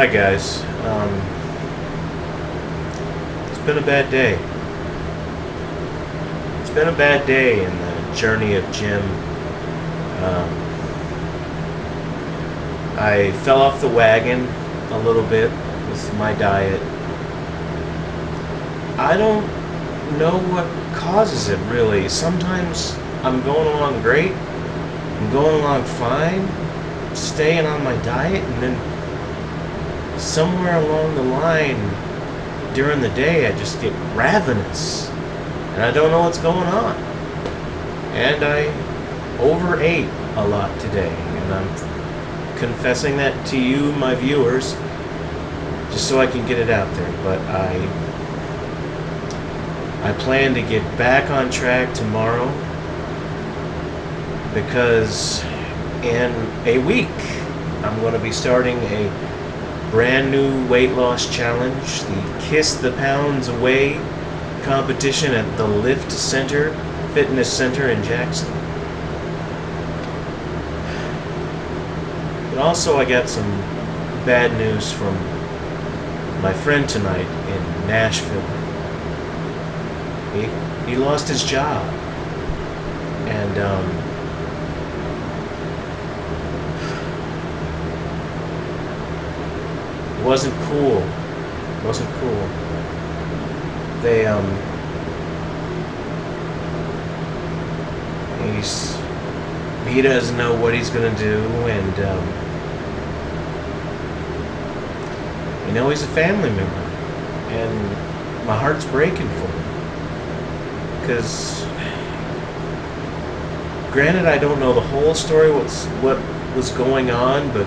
Hi guys. It's been a bad day. It's been a bad day in the journey of Jim. Um, I fell off the wagon a little bit with my diet. I don't know what causes it really. Sometimes I'm going along great. I'm going along fine, staying on my diet, and then somewhere along the line during the day I just get ravenous and I don't know what's going on. And I overate a lot today, and I'm confessing that to you, my viewers, just so I can get it out there. But I plan to get back on track tomorrow, because in a week I'm going to be starting a brand new weight loss challenge, the Kiss the Pounds Away competition at the Lift Center, Fitness Center in Jackson. But also I got some bad news from my friend tonight in Nashville. He lost his job, and it wasn't cool. It wasn't cool. He doesn't know what he's gonna do, and he's a family member, and my heart's breaking for him. Because, granted, I don't know the whole story, what was going on, but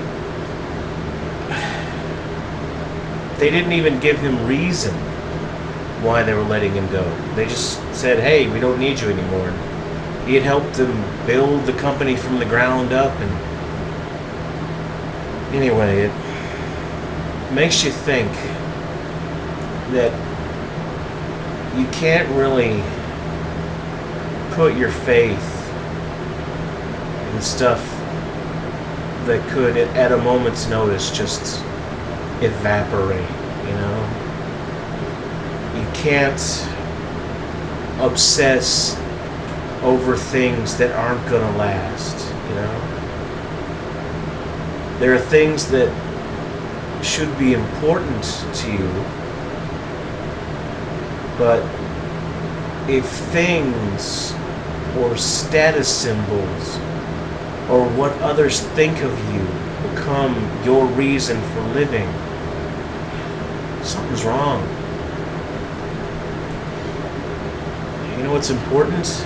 they didn't even give him reason why they were letting him go. They just said, hey, we don't need you anymore. He had helped them build the company from the ground up, and anyway, it makes you think that you can't really put your faith in stuff that could, at a moment's notice, just evaporate. You can't obsess over things that aren't gonna last. There are things that should be important to you, but if things or status symbols or what others think of you become your reason for living, something's wrong. You know what's important?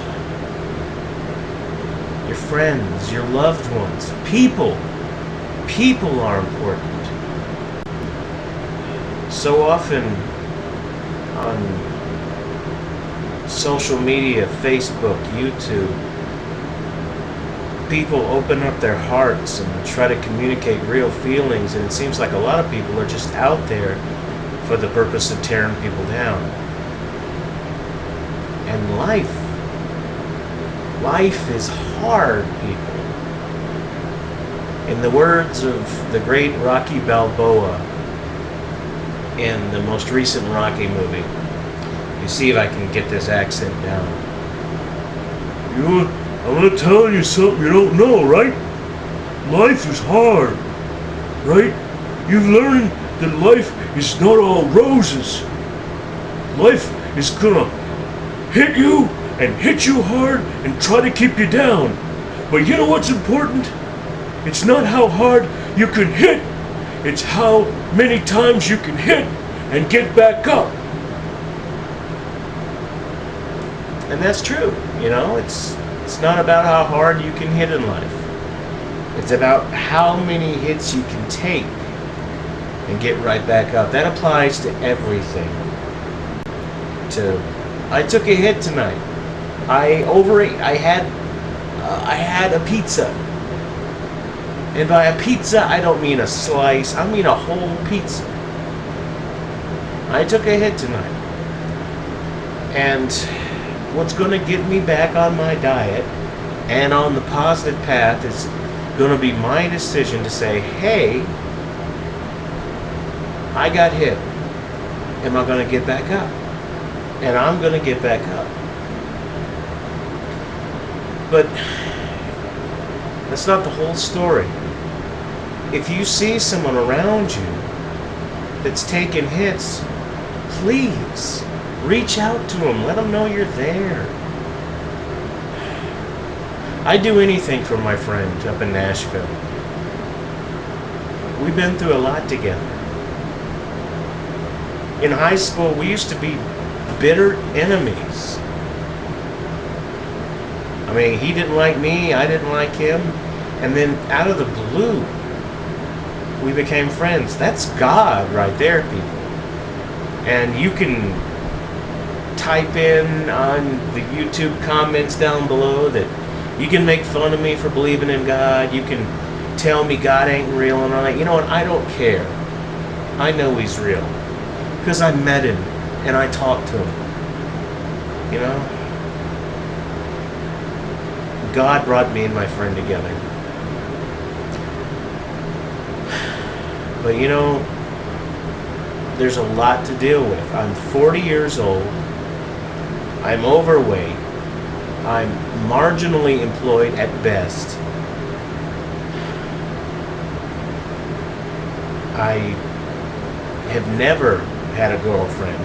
Your friends, your loved ones, people. People are important. So often on social media, Facebook, YouTube, people open up their hearts and try to communicate real feelings, and it seems like a lot of people are just out there for the purpose of tearing people down. And life is hard, people. In the words of the great Rocky Balboa in the most recent Rocky movie, you see if I can get this accent down. I'm gonna tell you something you don't know, right? Life is hard, right? You've learned that life is not all roses. Life is gonna hit you and hit you hard and try to keep you down. But you know what's important? It's not how hard you can hit, it's how many times you can hit and get back up. And that's true, It's not about how hard you can hit in life. It's about how many hits you can take and get right back up. That applies to everything. I took a hit tonight. I overate. I had a pizza. And by a pizza, I don't mean a slice. I mean a whole pizza. I took a hit tonight. And what's going to get me back on my diet and on the positive path is going to be my decision to say, hey, I got hit. Am I going to get back up? And I'm going to get back up. But that's not the whole story. If you see someone around you that's taking hits, please reach out to them. Let them know you're there. I'd do anything for my friend up in Nashville. We've been through a lot together. In high school, we used to be bitter enemies. I mean, he didn't like me, I didn't like him. And then out of the blue, we became friends. That's God right there, people. And you can type in on the YouTube comments down below that you can make fun of me for believing in God. You can tell me God ain't real and all that. You know what? I don't care. I know He's real. Because I met Him and I talked to Him. You know? God brought me and my friend together. But you know, there's a lot to deal with. I'm 40 years old. I'm overweight. I'm marginally employed at best. I have never had a girlfriend.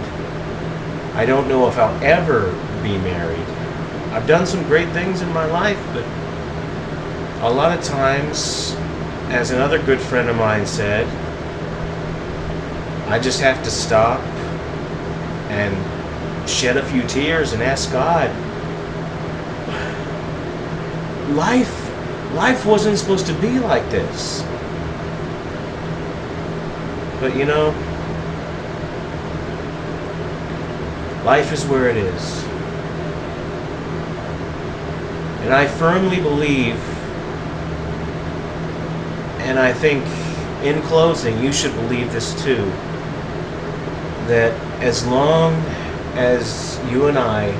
I don't know if I'll ever be married. I've done some great things in my life, but a lot of times, as another good friend of mine said, I just have to stop and shed a few tears and ask God. Life wasn't supposed to be like this. But you know, life is where it is. And I firmly believe, and I think in closing you should believe this too, that as long as you and I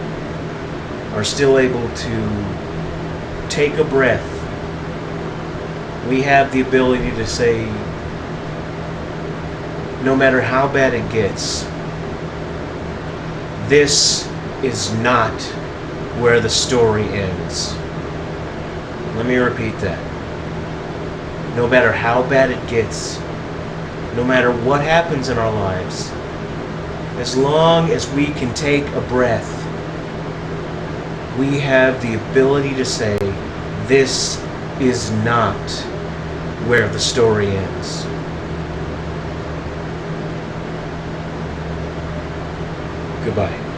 are still able to take a breath, we have the ability to say, no matter how bad it gets, this is not where the story ends. Let me repeat that. No matter how bad it gets, no matter what happens in our lives, as long as we can take a breath, we have the ability to say, this is not where the story ends. Goodbye.